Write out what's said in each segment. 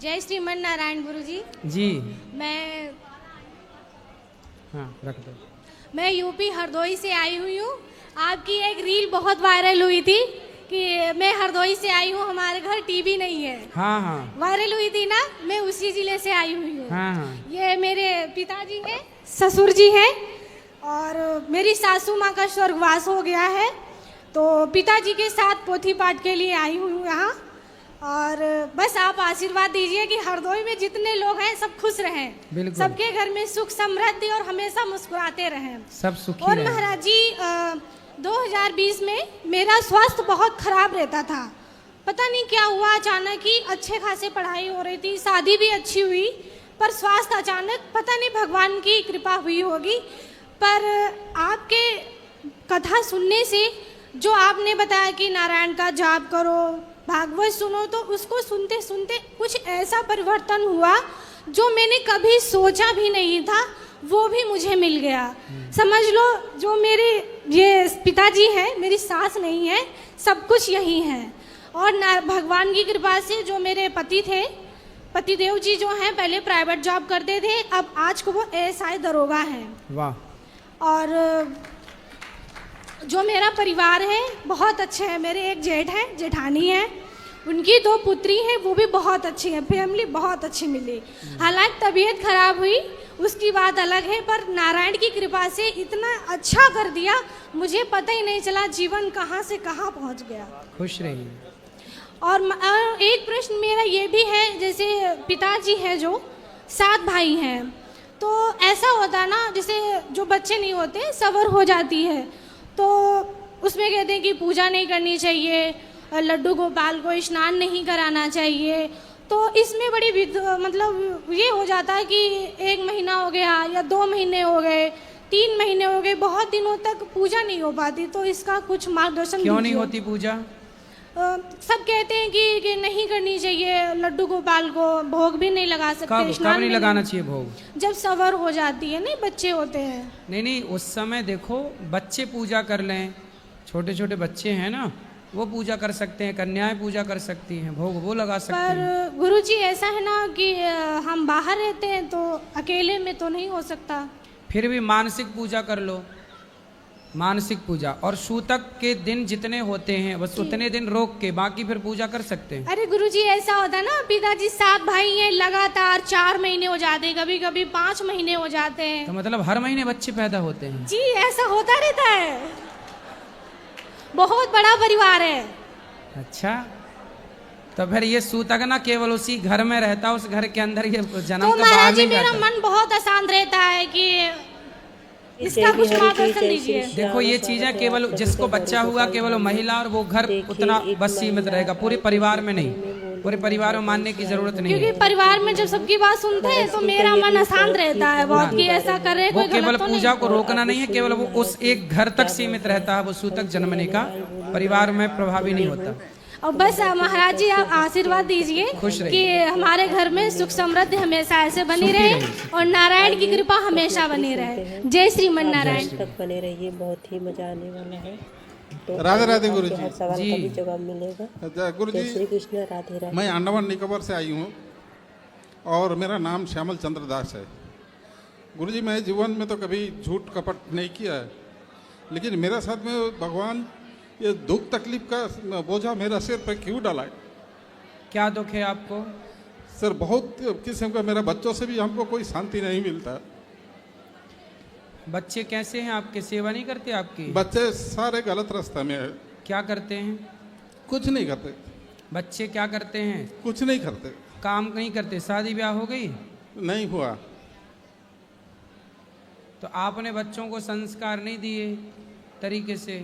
जय श्रीमन नारायण गुरु जी। जी मैं हाँ रख दो। मैं यूपी हरदोई से आई हुई हूँ। आपकी एक रील बहुत वायरल हुई थी कि मैं हरदोई से आई हूँ, हमारे घर टीवी नहीं है। हाँ हाँ वायरल हुई थी ना, मैं उसी जिले से आई हुई हूँ। हाँ हाँ ये मेरे पिताजी हैं, ससुर जी हैं और मेरी सासू माँ का स्वर्गवास हो गया है, तो पिताजी के साथ पोथी पाठ के लिए आई हुई हूँ यहाँ। और बस आप आशीर्वाद दीजिए कि हरदोई में जितने लोग हैं सब खुश रहें, बिल्कुल। सबके घर में सुख समृद्धि और हमेशा मुस्कुराते रहें। सब सुखी और रहें। महाराज जी 2020 में मेरा स्वास्थ्य बहुत खराब रहता था, पता नहीं क्या हुआ, अचानक ही अच्छे खासे पढ़ाई हो रही थी, शादी भी अच्छी हुई, पर स्वास्थ्य अचानक पता नहीं भगवान की कृपा हुई होगी। पर आपके कथा सुनने से जो आपने बताया कि नारायण का जाप करो, भागवत सुनो, तो उसको सुनते सुनते कुछ ऐसा परिवर्तन हुआ जो मैंने कभी सोचा भी नहीं था, वो भी मुझे मिल गया। समझ लो जो मेरे ये पिताजी हैं, मेरी सास नहीं है, सब कुछ यही है। और भगवान की कृपा से जो मेरे पति थे, पतिदेव जी जो हैं, पहले प्राइवेट जॉब करते थे, अब आज को वो एएसआई दरोगा हैं। वाह। और जो मेरा परिवार है बहुत अच्छे है, मेरे एक जेठ है, जेठानी है, उनकी 2 पुत्री हैं, वो भी बहुत अच्छी है, फैमिली बहुत अच्छी मिली। हालांकि तबीयत खराब हुई उसकी बात अलग है, पर नारायण की कृपा से इतना अच्छा कर दिया, मुझे पता ही नहीं चला जीवन कहाँ से कहाँ पहुँच गया। खुश रहिए। और एक प्रश्न मेरा ये भी है, जैसे पिताजी हैं जो 7 भाई हैं, तो ऐसा होता है ना, जैसे जो बच्चे नहीं होते सवर हो जाती है, तो उसमें कहते हैं कि पूजा नहीं करनी चाहिए, लड्डू गोपाल को स्नान नहीं कराना चाहिए, तो इसमें बड़ी मतलब ये हो जाता है कि 1 महीना हो गया या 2 महीने हो गए, 3 महीने हो गए, बहुत दिनों तक पूजा नहीं हो पाती, तो इसका कुछ मार्गदर्शन क्यों नहीं दीजिए। होती पूजा? सब कहते हैं कि नहीं करनी चाहिए, लड्डू गोपाल को भोग भी नहीं लगा सकते। कब नहीं लगाना चाहिए भोग? जब सवर हो जाती है, नहीं बच्चे होते हैं। नहीं उस समय देखो बच्चे पूजा कर लें, छोटे छोटे बच्चे हैं ना, वो पूजा कर सकते हैं, कन्याएं पूजा कर सकती हैं, भोग वो लगा सकते हैं। पर गुरुजी ऐसा है ना कि हम बाहर रहते हैं तो अकेले में तो नहीं हो सकता। फिर भी मानसिक पूजा कर लो, मानसिक पूजा। और सूतक के दिन जितने होते हैं बस उतने दिन रोक के, बाकी फिर पूजा कर सकते हैं। अरे गुरुजी ऐसा होता है ना, पिताजी 7 भाई हैं, लगातार 4 महीने हो जाते हैं, कभी कभी 5 महीने हो जाते हैं। तो मतलब हर महीने बच्चे पैदा होते हैं? जी ऐसा होता रहता है, बहुत बड़ा परिवार है। अच्छा, तो फिर ये सूतक ना केवल उसी घर में रहता, उस घर के अंदर ये जन्म तो का बाहर महाराज जी नहीं मेरा जाता। मन बहुत अशांत रहता है कि इसका कुछ मार्गदर्शन दीजिए। देखो ये चीजें केवल जिसको बच्चा हुआ केवल महिला और वो घर उतना बस सीमित रहेगा, पूरे परिवार में नहीं, पूरे परिवार में मानने की जरूरत नहीं क्योंकि है। परिवार में जब सबकी बात सुनते हैं तो मेरा मन अशांत रहता है बहुत कि ऐसा करे वो कोई केवल गलत तो नहीं। पूजा को रोकना नहीं है, केवल वो उस एक घर तक सीमित रहता है, वो सूतक जन्मने का परिवार में प्रभावी नहीं होता। और बस महाराज जी आप आशीर्वाद दीजिए कि हमारे घर में सुख समृद्धि हमेशा ऐसे बनी रहे और नारायण की कृपा हमेशा बनी रहे। जय श्रीमन नारायण। तक बने रहिए, बहुत ही मजा आने वाला है। तो राधे राधे गुरु जी। हर सवाल का भी जवाब मिलेगा। गुरु जय जी, श्री कृष्ण, राधे राधे। मैं अंडमान निकोबार से आई हूँ और मेरा नाम श्यामल चंद्र दास है। गुरु जी मैं जीवन में तो कभी झूठ कपट नहीं किया है, लेकिन मेरे साथ में भगवान ये दुख तकलीफ का बोझा मेरा सिर पर क्यों डाला है? क्या दुख है आपको? सर बहुत किस्म का, मेरा बच्चों से भी हमको कोई शांति नहीं मिलता। बच्चे कैसे हैं आपके? सेवा नहीं करते आपकी? बच्चे सारे गलत रास्ते में है। क्या करते हैं? कुछ नहीं करते। बच्चे क्या करते हैं? कुछ नहीं करते। काम नहीं करते। शादी ब्याह हो गई? नहीं हुआ। तो आपने बच्चों को संस्कार नहीं दिए तरीके से।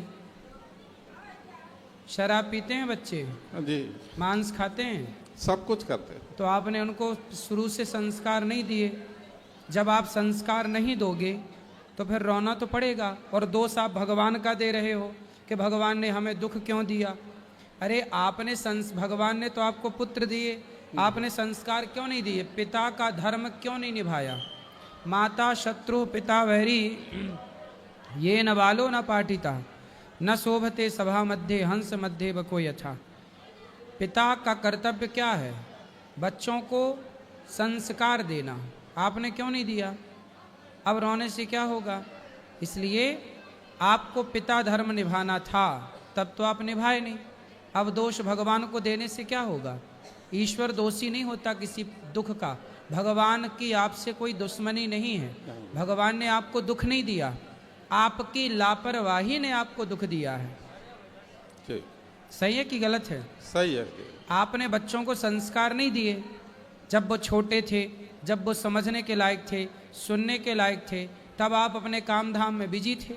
शराब पीते हैं बच्चे? जी। मांस खाते हैं? सब कुछ करते। तो आपने उनको शुरू से संस्कार नहीं दिए। जब आप संस्कार नहीं दोगे तो फिर रोना तो पड़ेगा, और दोष आप भगवान का दे रहे हो कि भगवान ने हमें दुख क्यों दिया। अरे आपने भगवान ने तो आपको पुत्र दिए, आपने संस्कार क्यों नहीं दिए? पिता का धर्म क्यों नहीं निभाया? माता शत्रु पिता वैरी ये न बालो न पाठिता, न शोभते सभा मध्य हंस मध्य बको यथा। पिता का कर्तव्य क्या है? बच्चों को संस्कार देना, आपने क्यों नहीं दिया? अब रोने से क्या होगा? इसलिए आपको पिता धर्म निभाना था, तब तो आप निभाए नहीं। अब दोष भगवान को देने से क्या होगा? ईश्वर दोषी नहीं होता किसी दुख का। भगवान की आपसे कोई दुश्मनी नहीं है। भगवान ने आपको दुख नहीं दिया, आपकी लापरवाही ने आपको दुख दिया है। ठीक, सही है कि गलत है? सही है। आपने बच्चों को संस्कार नहीं दिए जब वो छोटे थे, जब वो समझने के लायक थे, सुनने के लायक थे, तब आप अपने काम धाम में बिजी थे,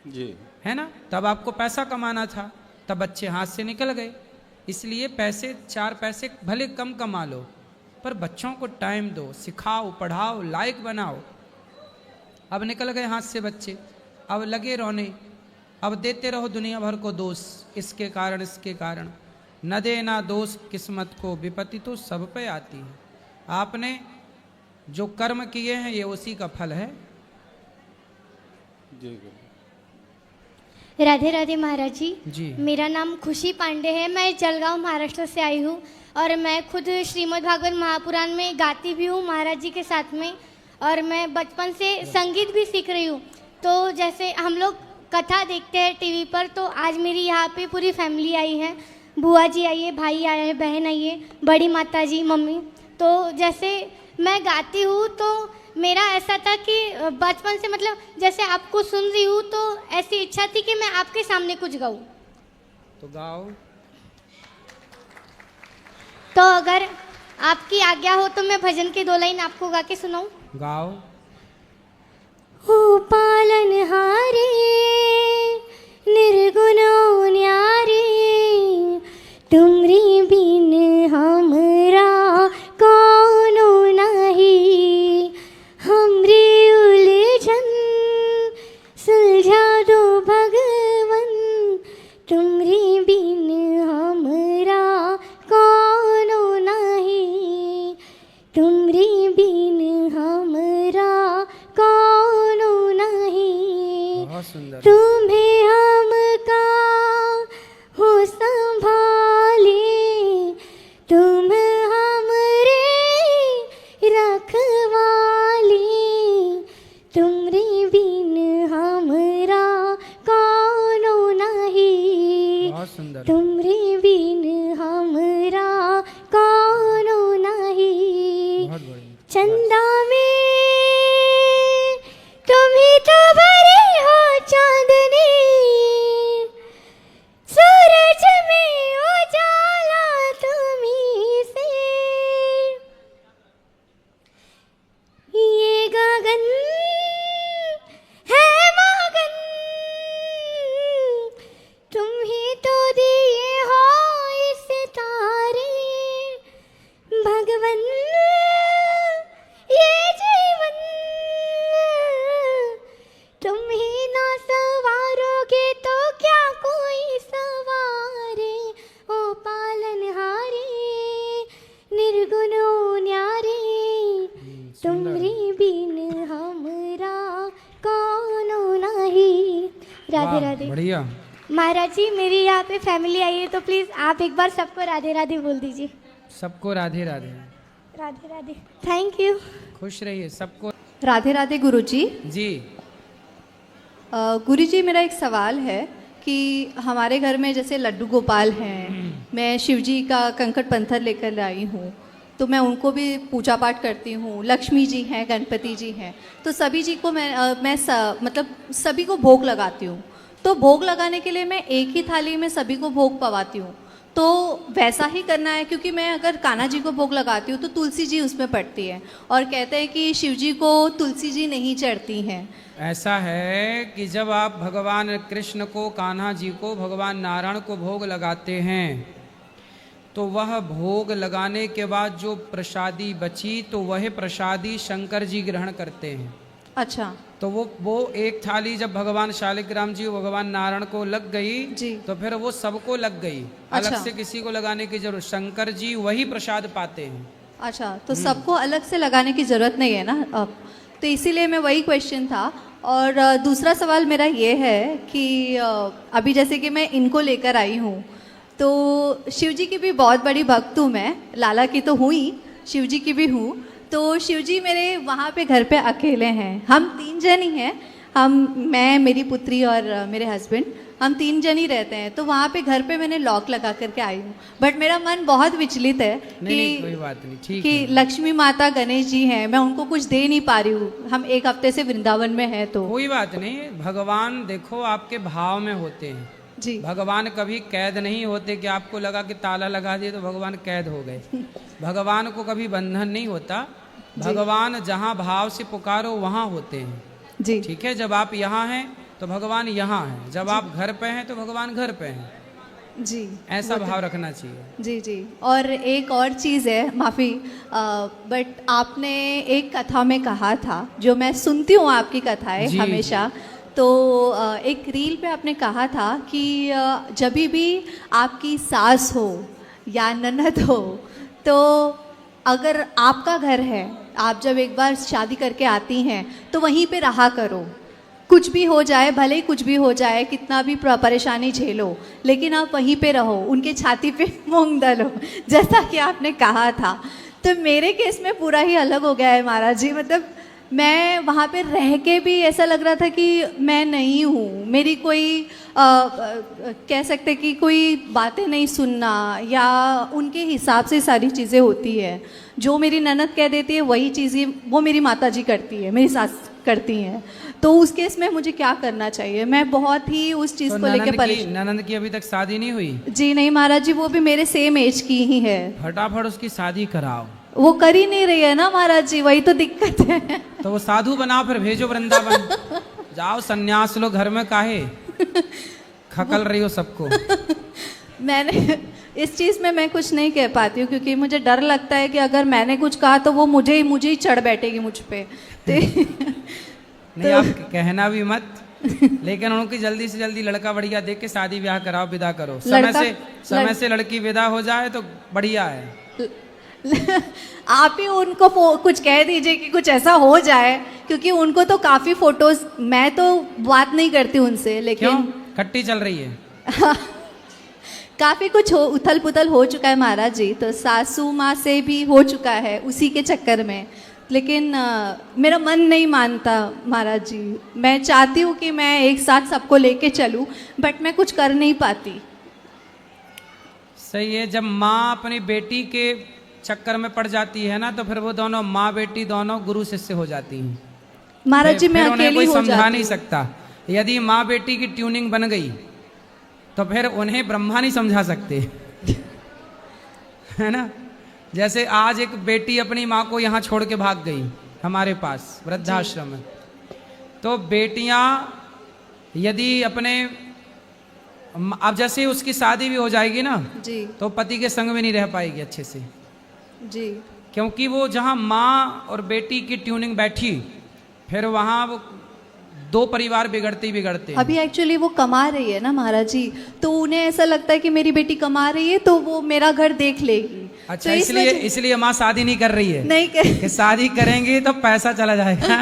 जी, है ना? तब आपको पैसा कमाना था, तब बच्चे हाथ से निकल गए। इसलिए पैसे, 4 पैसे भले कम कमा लो, पर बच्चों को टाइम दो, सिखाओ, पढ़ाओ, लायक बनाओ। अब निकल गए हाथ से बच्चे, अब लगे रोने, अब देते रहो दुनिया भर को दोष, इसके कारण, इसके कारण। न देना दोष किस्मत को, विपत्ति तो सब पे आती है। आपने जो कर्म किए हैं ये उसी का फल है। जी गुरु। राधे राधे महाराज जी। जी। मेरा नाम खुशी पांडे है, मैं जलगांव महाराष्ट्र से आई हूँ और मैं खुद श्रीमद् भागवत महापुराण में गाती भी हूँ महाराज जी के साथ में, और मैं बचपन से संगीत भी सीख रही हूँ। तो जैसे हम लोग कथा देखते हैं टीवी पर, तो आज मेरी यहाँ पे पूरी फैमिली आई है, बुआ जी आई है, भाई आए हैं, बहन आई है, बड़ी माता जी, मम्मी। तो जैसे मैं गाती हूँ तो मेरा ऐसा था कि बचपन से, मतलब जैसे आपको सुन रही हूँ तो ऐसी इच्छा थी कि मैं आपके सामने कुछ गाऊँ। तो गाओ। तो अगर आपकी आज्ञा हो तो मैं भजन के 2 लाइन आपको गा के सुनाऊँ? गाओ। ओ पालनहारे निर्गुणो न्यारे, तुमरी बिन हमरा कौनो नहीं, हमरे उलझन सुलझा दो भगवन, तुमरी बिन हमरा कौनो नहीं, तुमरी बिन हमरा कौनो नहीं। बहुत सुंदर। तुम्हें हमका हो संभाले, तुम हमरे रखवाले, तुमरे बिन हमरा कौनो नहीं, बहुत सुंदर। तुमरे बिन हमरा कौनो नहीं। बहुत बढ़िया। चंदा में तुम ही तो भरे हो चांदनी, सूरज में उजाला तुम्ही से, ये गगन है मगन, तुम ही तो दिए हो इस तारे, भगवन ये जीवन तुम ही ना सवारोगे तो क्या कोई सवारे, ओ पालनहारे निर्गुणो न्यारे, तुमरी बिन हमरा कौनो नहीं। राधे वाह, राधे। बढ़िया। महाराज जी मेरी यहाँ पे फैमिली आई है, तो प्लीज़ आप एक बार सबको राधे राधे बोल दीजिए। सबको राधे राधे। राधे राधे। Thank you. खुश रहिए सबको। राधे राधे गुरुजी। जी। गुरुजी मेरा एक सवाल है कि हमारे घर में जैसे लड्डू गोपाल हैं, मैं शिवजी का कंकड़ पत्थर लेकर आई हूँ, तो मैं उनको भी पूजा पाठ करती हूँ। लक्ष्मी जी हैं, गणपति जी हैं, तो सभी जी को मतलब सभी को भोग लगाती हूँ। तो भोग लगाने के लिए मैं एक ही थाली में सभी को भोग पवाती हूँ, तो वैसा ही करना है? क्योंकि मैं अगर कान्हा जी को भोग लगाती हूँ तो तुलसी जी उसमें पड़ती है, और कहते हैं कि शिव जी को तुलसी जी नहीं चढ़ती हैं। ऐसा है कि जब आप भगवान कृष्ण को, कान्हा जी को, भगवान नारायण को भोग लगाते हैं, तो वह भोग लगाने के बाद जो प्रसादी बची, तो वह प्रसादी शंकर जी ग्रहण करते हैं। अच्छा। तो वो एक थाली जब भगवान शालिग्राम जी, भगवान नारायण को लग गई जी, तो फिर वो सबको लग गई। अच्छा। अलग से किसी को लगाने की जरूरत, शंकर जी वही प्रसाद पाते हैं। अच्छा, तो सबको अलग से लगाने की ज़रूरत नहीं है ना अब? तो इसीलिए मैं वही क्वेश्चन था। और दूसरा सवाल मेरा ये है कि अभी जैसे कि मैं इनको लेकर आई हूँ, तो शिव जी की भी बहुत बड़ी भक्त हूँ मैं, लाला की तो हुई, शिव जी की भी हूँ। तो शिव जी मेरे वहाँ पे घर पे अकेले हैं, हम 3 जन ही हैं, मैं, मेरी पुत्री और मेरे हस्बैंड, हम 3 जन ही रहते हैं। तो वहाँ पे घर पे मैंने लॉक लगा करके आई हूँ, बट मेरा मन बहुत विचलित है नहीं, कोई बात नहीं, ठीक कि है। लक्ष्मी माता गणेश जी हैं, मैं उनको कुछ दे नहीं पा रही हूँ। हम 1 हफ्ते से वृंदावन में हैं तो कोई बात नहीं, भगवान देखो आपके भाव में होते हैं। जी भगवान कभी कैद नहीं होते कि आपको लगा कि ताला लगा दिए तो भगवान कैद हो गए। भगवान को कभी बंधन नहीं होता। भगवान जहाँ भाव से पुकारो वहाँ होते हैं। जी ठीक है, जब आप यहाँ हैं तो भगवान यहाँ हैं, जब आप घर पे हैं तो भगवान घर पे हैं। जी, ऐसा भाव रखना चाहिए। जी जी। और एक और चीज़ है, माफ़ी, बट आपने एक कथा में कहा था, जो मैं सुनती हूँ आपकी कथाएं जी, हमेशा, तो एक रील पे आपने कहा था कि जब भी आपकी सास हो या ननद हो, तो अगर आपका घर है, आप जब एक बार शादी करके आती हैं तो वहीं पे रहा करो, कुछ भी हो जाए, भले ही कुछ भी हो जाए, कितना भी परेशानी झेलो, लेकिन आप वहीं पे रहो, उनके छाती पे मूंग दलो, जैसा कि आपने कहा था। तो मेरे केस में पूरा ही अलग हो गया है महाराज जी। मतलब मैं वहाँ पे रह के भी ऐसा लग रहा था कि मैं नहीं हूँ, मेरी कोई कह सकते कि कोई बातें नहीं सुनना, या उनके हिसाब से सारी चीज़ें होती है। जो मेरी ननद कह देती है वही चीज़ें वो मेरी माता जी करती है, मेरी सास करती हैं। तो उस केस में मुझे क्या करना चाहिए? मैं बहुत ही उस चीज़ तो को लेके परेशान। ननद की अभी तक शादी नहीं हुई? जी नहीं महाराज जी, वो भी मेरे सेम एज की ही है। फटाफट उसकी शादी कराओ। वो कर ही नहीं रही है ना महाराज जी, वही तो दिक्कत है। तो वो साधु बनाओ, फिर भेजो वृंदावन। जाओ सन्यास लो, घर में काहे खकल रही हो सबको। मैंने इस चीज़ में मैं कुछ नहीं कह पाती हूँ, क्योंकि मुझे डर लगता है कि अगर मैंने कुछ कहा तो वो मुझे ही चढ़ बैठेगी मुझ पे। नहीं, आप कहना भी मत, लेकिन उनकी जल्दी से जल्दी लड़का बढ़िया देख के शादी ब्याह कराओ, विदा करो। समय से लड़की विदा हो जाए तो बढ़िया है। आप ही उनको कुछ कह दीजिए कि कुछ ऐसा हो जाए, क्योंकि उनको तो काफ़ी फोटोज, मैं तो बात नहीं करती उनसे, लेकिन क्यों? खट्टी चल रही है। काफ़ी कुछ उथल पुथल हो चुका है महाराज जी, तो सासू माँ से भी हो चुका है उसी के चक्कर में। लेकिन मेरा मन नहीं मानता महाराज जी। मैं चाहती हूँ कि मैं एक साथ सबको लेके चलूँ, बट मैं कुछ कर नहीं पाती। सही है, जब माँ अपनी बेटी के चक्कर में पड़ जाती है ना, तो फिर वो दोनों माँ बेटी दोनों गुरु शिष्य हो जाती हैं। महाराज जी मैं फिर उन्हें अकेली कोई हो समझा जाती नहीं हूँ। सकता। यदि माँ बेटी की ट्यूनिंग बन गई तो फिर उन्हें ब्रह्मा नहीं समझा सकते। है ना? जैसे आज एक बेटी अपनी माँ को यहाँ छोड़ के भाग गई हमारे पास वृद्धाश्रम में, तो बेटियाँ यदि अपने, अब जैसे उसकी शादी भी हो जाएगी ना, जी तो पति के संग में नहीं रह पाएगी अच्छे से, जी। क्योंकि वो जहाँ माँ और बेटी की ट्यूनिंग बैठी, फिर वहाँ वो 2 परिवार बिगड़ते ही बिगड़ते हैं। अभी एक्चुअली वो कमा रही है ना महाराज जी, तो उन्हें ऐसा लगता है कि मेरी बेटी कमा रही है तो वो मेरा घर देख लेगी। अच्छा, तो इसलिए माँ शादी नहीं कर रही है? नहीं कर कि शादी करेंगी तो पैसा चला जाएगा।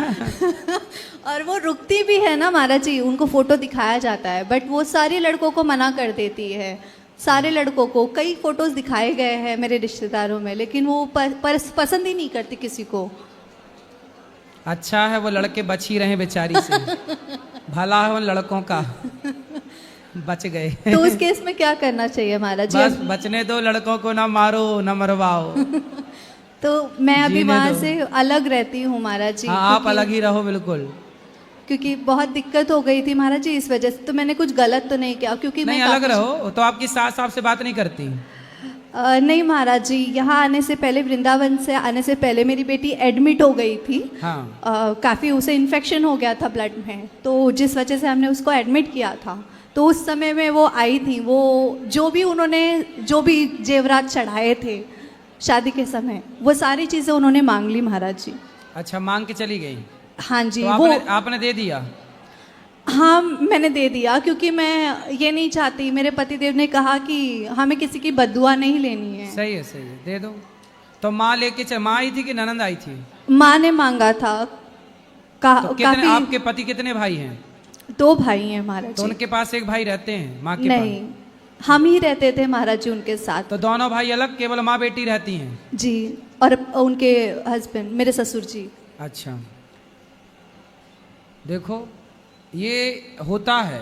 और वो रुकती भी है ना महाराज जी, उनको फोटो दिखाया जाता है, बट वो सारे लड़कों को मना कर देती है। सारे लड़कों को कई फोटोज दिखाए गए हैं मेरे रिश्तेदारों में, लेकिन वो पसंद ही नहीं करती किसी को। अच्छा है वो लड़के बच ही रहे बेचारी से। भला है उन लड़कों का, बच गए। तो उस केस में क्या करना चाहिए महाराज जी? बस बचने दो, लड़कों को ना मारो ना मरवाओ। तो मैं अभी जीने वहाँ दो। से अलग रहती हूँ महाराज जी। हाँ, आप क्योंकि- अलग ही रहो बिल्कुल। क्योंकि बहुत दिक्कत हो गई थी महाराज जी इस वजह से। तो मैंने कुछ गलत तो नहीं किया, क्योंकि नहीं, मैं अलग काफी- रहो। तो आपकी सास आपसे बात नहीं करती? नहीं महाराज जी, यहाँ आने से पहले, वृंदावन से आने से पहले मेरी बेटी एडमिट हो गई थी। हाँ। काफ़ी उसे इन्फेक्शन हो गया था ब्लड में, तो जिस वजह से हमने उसको एडमिट किया था। तो उस समय में वो आई थी, वो जो भी जेवरात चढ़ाए थे शादी के समय, वो सारी चीज़ें उन्होंने मांग ली महाराज जी। अच्छा, मांग के चली गई? हाँ जी। तो आपने दे दिया? हाँ, मैंने दे दिया, क्योंकि मैं ये नहीं चाहती, मेरे पतिदेव ने कहा कि हमें किसी की बद्दुआ नहीं लेनी है। सही है, दे दो। तो माँ लेके माँ आई थी कि ननंद आई थी? माँ ने मांगा था। तो काफी आपके पति कितने भाई हैं? 2 भाई हैं महाराज तो जी। उनके पास एक भाई रहते हैं माँ के नहीं, हम ही रहते थे महाराज जी उनके साथ। तो दोनों भाई अलग, केवल माँ बेटी रहती हैं? जी, और उनके हस्बैंड मेरे ससुर जी। अच्छा, देखो ये होता है,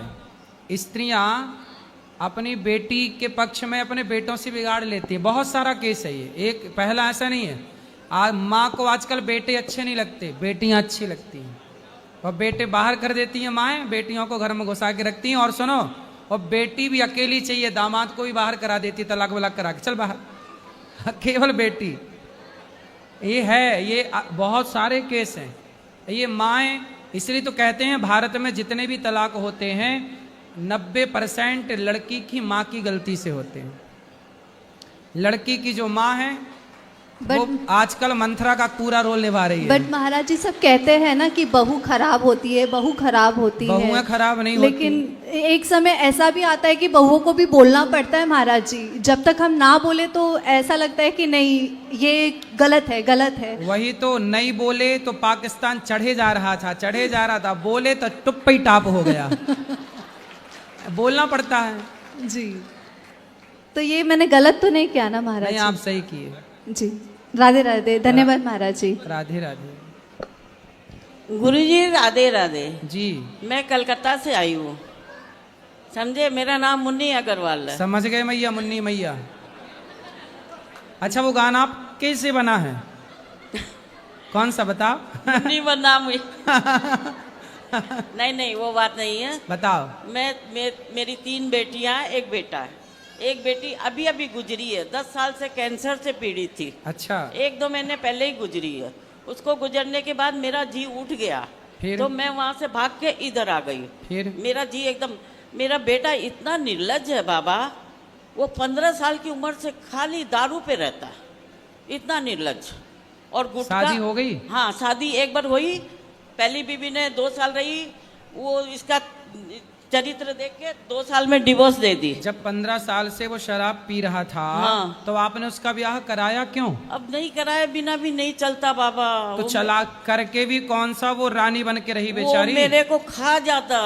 स्त्रियां अपनी बेटी के पक्ष में अपने बेटों से बिगाड़ लेती हैं। बहुत सारा केस है ये, एक पहला ऐसा नहीं है। माँ को आजकल बेटे अच्छे नहीं लगते, बेटियां अच्छी लगती हैं, और बेटे बाहर कर देती हैं माएँ, बेटियों को घर में घुसा के रखती हैं। और सुनो, और बेटी भी अकेली चाहिए, दामाद को भी बाहर करा देती है, तलाक वलाक करा के चल बाहर, केवल बेटी। ये है, ये बहुत सारे केस हैं। ये माएँ, इसलिए तो कहते हैं भारत में जितने भी तलाक होते हैं 90% लड़की की माँ की गलती से होते हैं। लड़की की जो माँ है वो आजकल मंथरा का पूरा रोल निभा रही है। बट महाराज जी सब कहते हैं ना कि बहू खराब होती है, बहू खराब होती है। बहुएं खराब नहीं लेकिन होती। एक समय ऐसा भी आता है कि बहुओं को भी बोलना पड़ता है महाराज जी। जब तक हम ना बोले तो ऐसा लगता है कि नहीं ये गलत है, गलत है। वही तो, नहीं बोले तो पाकिस्तान चढ़े जा रहा था, बोले तो टुप ही टाप हो गया। बोलना पड़ता है जी, तो ये मैंने गलत तो नहीं किया ना महाराज नहीं, जी? आप सही किए जी, राधे राधे, धन्यवाद महाराज जी। राधे राधे। गुरुजी राधे राधे। जी, मैं कलकत्ता से आई हूँ, समझे। मेरा नाम मुन्नी अग्रवाल है। समझ गए मैया, मुन्नी मैया। अच्छा, वो गाना आप कैसे बना है? कौन सा बताओ? मुन्नी बदनाम हुई। नहीं वो बात नहीं है। बताओ। मेरी 3 बेटियां, एक बेटा है। एक बेटी अभी अभी गुजरी है, 10 साल से कैंसर से पीड़ित थी। अच्छा। 1-2 महीने पहले ही गुजरी है। उसको गुजरने के बाद मेरा जी उठ गया, फिर? तो मैं वहां से भाग के इधर आ गई। फिर? मेरा जी एकदम, मेरा बेटा इतना निर्लज्ज है बाबा, वो 15 साल की उम्र से खाली दारू पे रहता है, इतना निर्लज्ज। और गुटखा। शादी हो गई? हाँ, शादी एक बार हुई, पहली बीवी ने 2 साल रही, वो इसका चरित्र देख के 2 साल में डिवोर्स दे दी। जब 15 साल से वो शराब पी रहा था, हाँ। तो आपने उसका ब्याह कराया क्यों? अब नहीं कराए बिना भी नहीं चलता बाबा। तो वो चला करके भी कौन सा वो रानी बन के रही वो बेचारी। मेरे को खा जाता,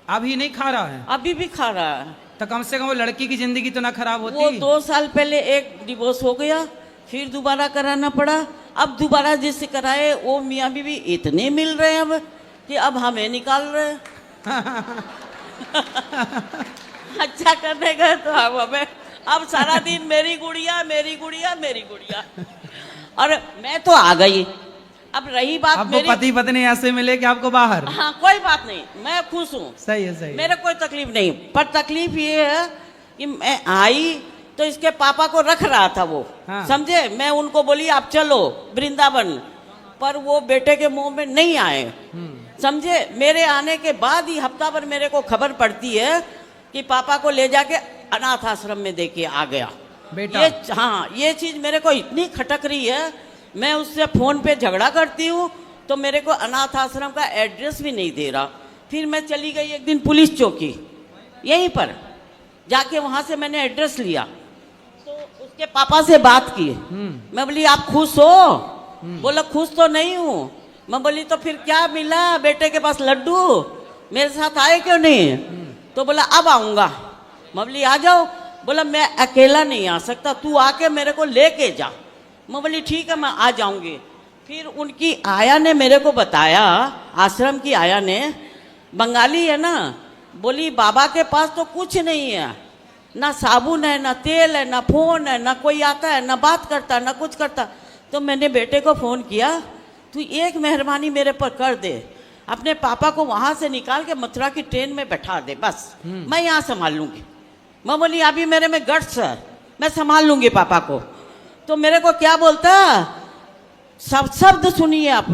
अभी नहीं खा रहा है? अभी भी खा रहा है। तो कम से कम वो लड़की की जिंदगी तो ना खराब वो होती। 2 साल पहले एक डिवोर्स हो गया, फिर दोबारा कराना पड़ा। अब दोबारा जिससे कराए वो मियाँ बीवी इतने मिल रहे हैं अब कि अब हमें निकाल रहे हैं। अच्छा करने गए तो अब हमें, अब सारा दिन मेरी गुड़िया मेरी गुड़िया मेरी गुड़िया। और मैं तो आ गई। अब रही बात अब वो मेरी, पति पत्नी ऐसे मिले कि आपको बाहर। हाँ कोई बात नहीं, मैं खुश हूँ। सही है, सही है। मेरे कोई तकलीफ नहीं, पर तकलीफ ये है कि मैं आई तो इसके पापा को रख रहा था वो। हाँ। समझे। मैं उनको बोली आप चलो वृंदावन, पर वो बेटे के मुंह में नहीं आए। समझे। मेरे आने के बाद ही हफ्ता भर मेरे को खबर पड़ती है कि पापा को ले जाके अनाथ आश्रम में दे के आ गया बेटा। हाँ, ये चीज मेरे को इतनी खटक रही है। मैं उससे फोन पे झगड़ा करती हूँ तो मेरे को अनाथ आश्रम का एड्रेस भी नहीं दे रहा। फिर मैं चली गई एक दिन पुलिस चौकी, यहीं पर जाके वहां से मैंने एड्रेस लिया, तो उसके पापा से बात की। मैं बोली आप खुश हो? बोला खुश तो नहीं हूँ। मैं बोली तो फिर क्या मिला बेटे के पास लड्डू, मेरे साथ आए क्यों नहीं? तो बोला अब आऊंगा। मैं बोली आ जाओ। बोला मैं अकेला नहीं आ सकता, तू आके मेरे को लेके जा। मैं बोली ठीक है मैं आ जाऊंगी। फिर उनकी आया ने मेरे को बताया, आश्रम की आया ने, बंगाली है ना, बोली बाबा के पास तो कुछ नहीं है, ना साबुन है, ना तेल है, ना फोन है, ना कोई आता है, ना बात करता, ना कुछ करता। तो मैंने बेटे को फोन किया, तू एक मेहरबानी मेरे पर कर दे, अपने पापा को वहां से निकाल के मथुरा की ट्रेन में बैठा दे, बस मैं यहाँ संभाल लूंगी। मैं बोली अभी मेरे में गट्स है, मैं संभाल लूंगी पापा को। तो मेरे को क्या बोलता, सब शब्द सुनिए आप,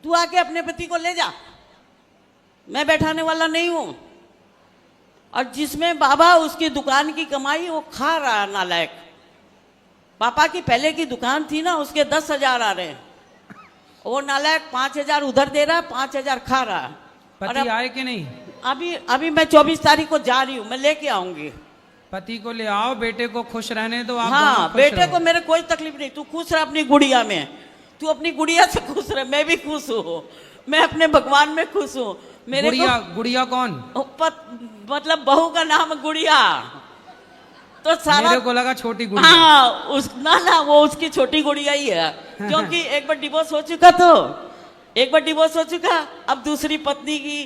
तू आके अपने पति को ले जा, मैं बैठाने वाला नहीं हूं। और जिसमें बाबा उसकी दुकान की कमाई वो खा रहा नालायक। पापा की पहले की दुकान थी ना, उसके 10,000 आ रहे हैं, वो नालायक 5,000 उधर दे रहा, 5,000 खा रहा है। पति आए कि नहीं? अभी मैं 24 तारीख को जा रही हूँ, मैं लेके आऊंगी। पति को ले आओ, बेटे को खुश रहने दो आप। हाँ, बेटे को मेरे कोई तकलीफ नहीं, तू खुश रह अपनी गुड़िया में, तू अपनी गुड़िया से खुश रह, मैं भी खुश हूँ, मैं अपने भगवान में खुश हूँ। मेरे गुड़िया, गुड़िया कौन? मतलब बहू का नाम गुड़िया। तो सारा मेरे को लगा छोटी गुड़िया। हाँ उस ना वो उसकी छोटी गुड़िया ही है, क्योंकि एक बार डिवोर्स हो चुका, तो एक बार डिवोर्स हो चुका, अब दूसरी पत्नी की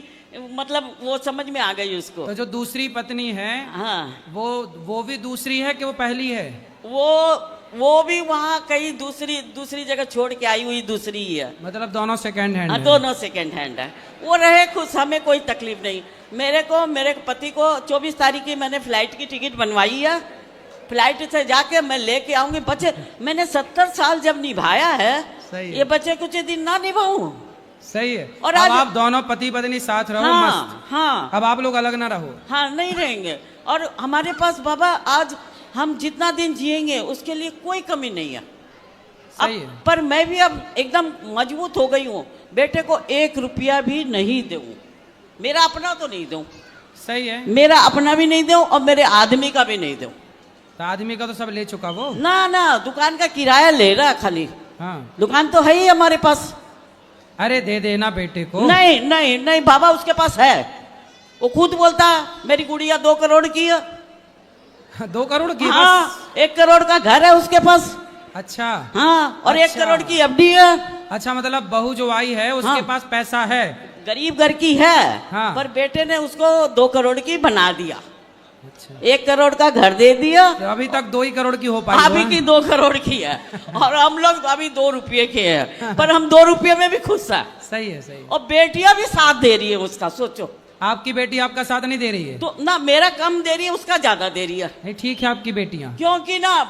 मतलब वो समझ में आ गई उसको। तो जो दूसरी पत्नी है हाँ वो भी दूसरी है कि वो पहली है? वो भी वहाँ कहीं दूसरी जगह छोड़ के आई हुई दूसरी ही है। मतलब दोनों सेकंड हैंड हाँ है। दोनों सेकंड हैंड है। वो रहे खुश, हमें कोई तकलीफ नहीं। मेरे पति को 24 तारीख की मैंने फ्लाइट की टिकट बनवाई है, फ्लाइट से जाके मैं लेके आऊंगी। बच्चे मैंने 70 साल जब निभाया है, सही है। ये बच्चे कुछ दिन ना निभाऊं। सही है। और अब आज आप दोनों पति पत्नी साथ रहो, हाँ मस्त। हाँ अब आप लोग अलग ना रहो। हाँ नहीं रहेंगे। और हमारे पास बाबा आज हम जितना दिन जिएंगे उसके लिए कोई कमी नहीं है। सही है। पर मैं भी अब एकदम मजबूत हो गई हूँ, बेटे को 1 रुपया भी नहीं दूं, मेरा अपना तो नहीं दूं, सही है। मेरा अपना भी नहीं दूं और मेरे आदमी का भी नहीं दूं। तो आदमी का तो सब ले चुका वो। ना दुकान का किराया ले रहा खाली, हाँ। दुकान तो है ही हमारे पास। अरे दे देना बेटे को। नहीं बाबा उसके पास है, वो खुद बोलता मेरी गुड़िया 2 करोड़ की है। 2 करोड़ की? हाँ बस। 1 करोड़ का घर है उसके पास। अच्छा। हाँ और 1 अच्छा। करोड़ की एफडी है। अच्छा मतलब बहू जो आई है उसके हाँ। पास पैसा है। गरीब घर की है, हाँ। पर बेटे ने उसको 2 करोड़ की बना दिया। अच्छा। 1 करोड़ का घर दे दिया, तो अभी तक 2 ही करोड़ की हो पाई। अभी की 2 करोड़ की है और हम लोग अभी 2 रुपये के हैं, पर हम 2 रुपये में भी खुश है। सही है, सही है। और बेटियां भी साथ दे रही है उसका, सोचो। आपकी बेटी आपका साथ नहीं दे रही है? तो ना मेरा कम दे रही है, उसका ज्यादा दे रही है। नहीं ठीक है आपकी बेटियां। क्योंकि ना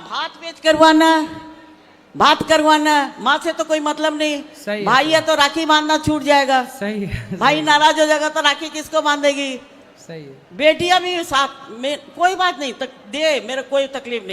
भात करवाना माँ से तो कोई मतलब नहीं। सही है। भाई है तो राखी बांधना छूट जाएगा, सही है। भाई नाराज हो जाएगा तो राखी किसको बांधेगी। सही है। बेटियां भी साथ में, कोई बात नहीं, दे, मेरे कोई तकलीफ नहीं।